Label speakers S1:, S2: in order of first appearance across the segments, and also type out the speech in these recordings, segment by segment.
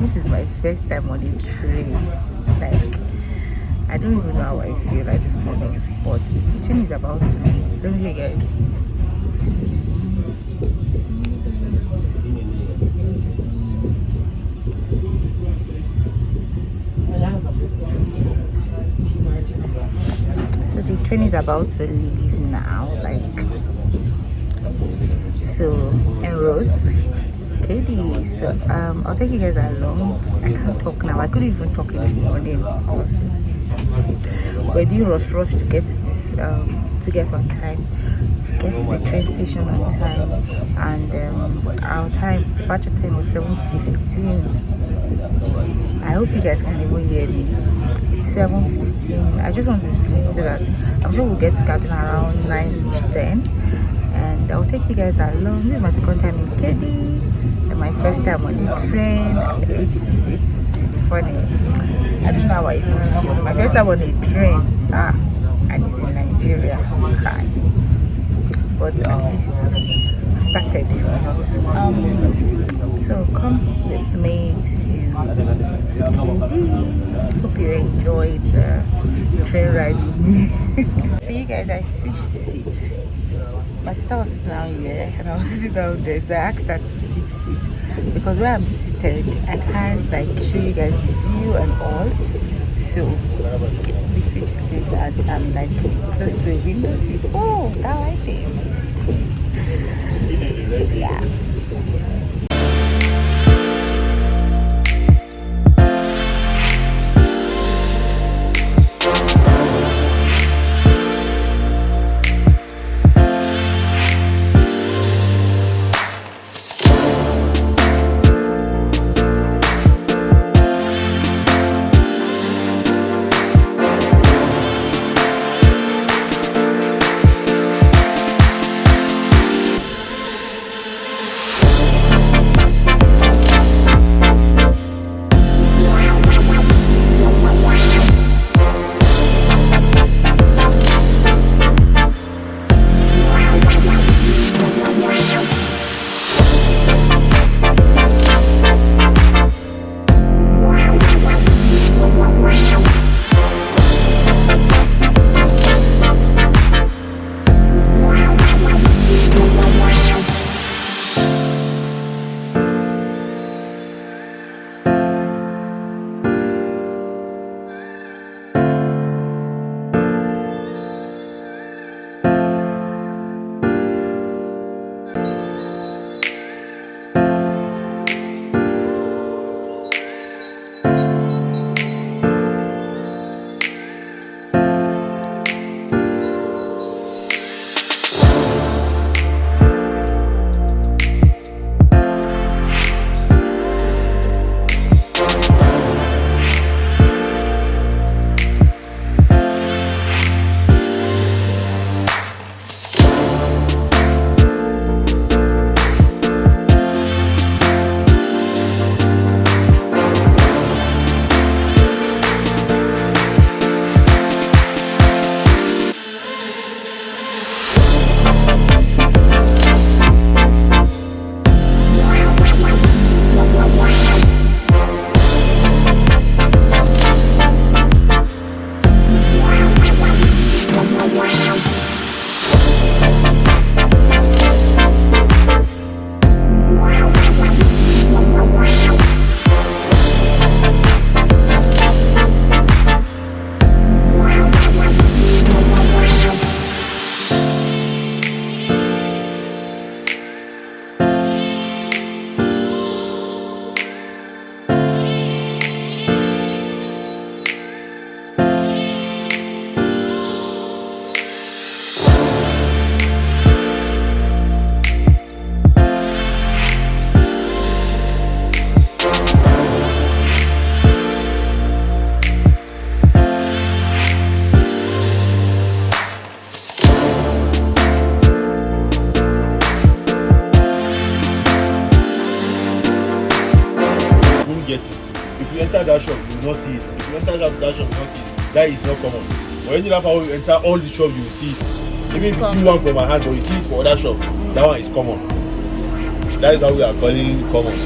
S1: this is my first time on a train. Like, I don't even know how I feel at this moment, but the train is about to leave. Don't you guys? So the train is about to leave now. Like, so en route. Katie, so I'll take you guys along. I can't talk now. I couldn't even talk in the morning because we're doing rush to get to this to get on time, to get to the train station on time, and our departure time was 7:15. I hope you guys can even hear me. It's 7:15. I just want to sleep so that I'm sure we'll get to Kaduna around 9ish 10, and I'll take you guys along. This is my second time in Katie and my first time on the train. It's funny. I don't know how I feel. My first time on a train, and it's in Nigeria. Okay. But at least I've started. So come with me to KD. Hope you enjoyed the train ride with me. So you guys, I switched seats. My sister was sitting down here and I was sitting down there, so I asked her to switch seats because where I'm seated I can't like show you guys the view and all. So we switched seats and I'm like close to a window seat. Oh, that I think. Yeah.
S2: enter that shop, you will not see it. If you enter that shop, you will not see it. That is not common. But any of you enter all the shop, you will see it. Even if you see one from my hand, or you see it for other shop, that one is common. That is how we are calling common.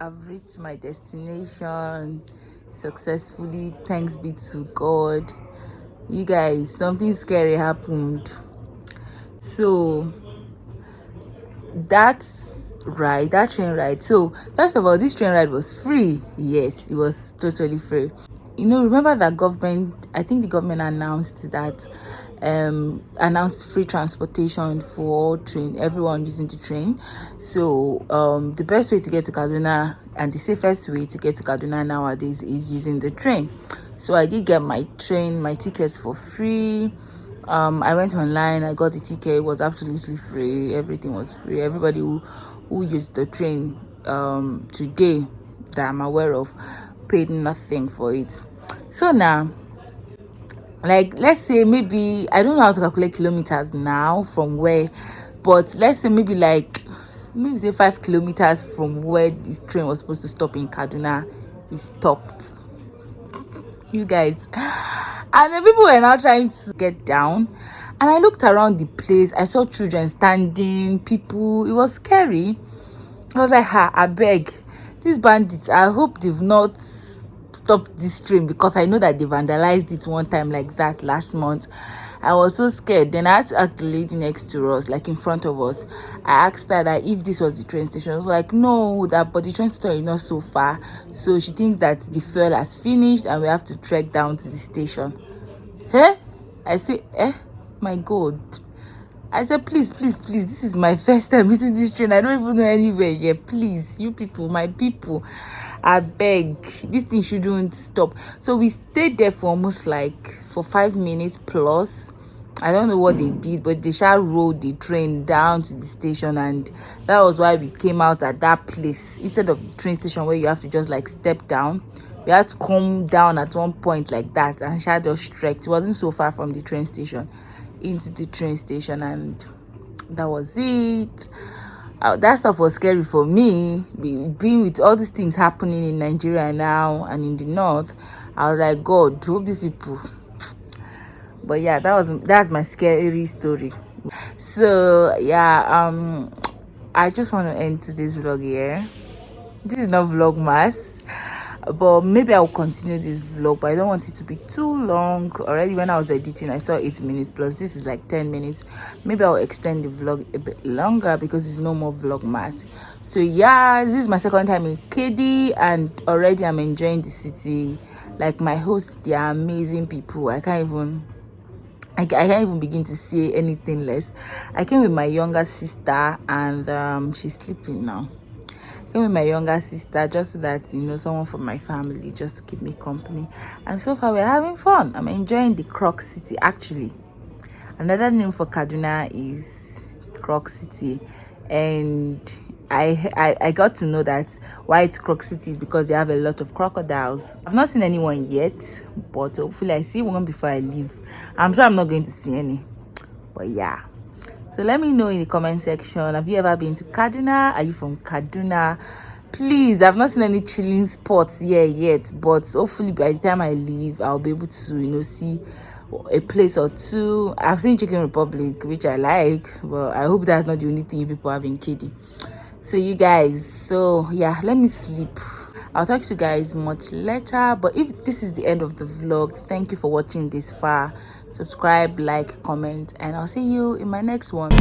S1: I've reached my destination successfully. Thanks be to God. You guys, something scary happened. So that's right, that train ride. So first of all, this train ride was free. Yes, it was totally free. You know, remember that government, I think the government announced that announced free transportation for train, everyone using the train. So the best way to get to Kaduna and the safest way to get to Kaduna nowadays is using the train. So I did get my tickets for free. I went online, I got the ticket. It was absolutely free. Everything was free. Everybody who used the train today that I'm aware of paid nothing for it. So now, like, let's say maybe, I don't know how to calculate kilometers now from where, but let's say maybe say 5 kilometers from where this train was supposed to stop in Kaduna, it stopped. You guys, and then people were now trying to get down, and I looked around the place. I saw children standing, people. It was scary. I was like, I beg, these bandits, I hope they've not stopped this train, because I know that they vandalized it one time like that last month. I was so scared. Then I had to ask the lady next to us, like in front of us. I asked her that if this was the train station. I was like, no, but the train station is not so far. So she thinks that the fuel has finished and we have to trek down to the station. I say, my God. I said, please, this is my first time meeting this train. I don't even know anywhere yet. Please, you people, my people, I beg, this thing shouldn't stop. So we stayed there for almost for 5 minutes plus. I don't know what they did, but they shall rode the train down to the station, and that was why we came out at that place instead of the train station where you have to just step down. We had to come down at one point like that, and shall just trekked. It wasn't so far from the train station into the train station, and that was it. That stuff was scary for me, being with all these things happening in Nigeria now and in the north. I was like, God, hope these people. But yeah, that's my scary story. So yeah, I just want to end today's vlog here. This is not vlogmas, but maybe I'll continue this vlog, but I don't want it to be too long. Already when I was editing, I saw 8 minutes plus this is 10 minutes. Maybe I'll extend the vlog a bit longer because there's no more vlogmas. So yeah, this is my second time in KD, and already I'm enjoying the city. Like, my hosts, they are amazing people. I can't even begin to say anything less. I came with my younger sister, and she's sleeping now. I came with my younger sister just so that, someone from my family, just to keep me company. And so far we're having fun. I'm enjoying the Croc City. Actually, another name for Kaduna is Croc City, and I got to know that why it's Croc City is because they have a lot of crocodiles. I've not seen anyone yet, but hopefully I see one before I leave. I'm sure I'm not going to see any, but yeah. So let me know in the comment section, have you ever been to Kaduna? Are you from Kaduna? Please, I've not seen any chilling spots here yet, but hopefully by the time I leave, I'll be able to, see a place or two. I've seen Chicken Republic, which I like, but I hope that's not the only thing you people have in KD. So you guys, so yeah, let me sleep. I'll talk to you guys much later. But if this is the end of the vlog, thank you for watching this far. Subscribe, like, comment, and I'll see you in my next one.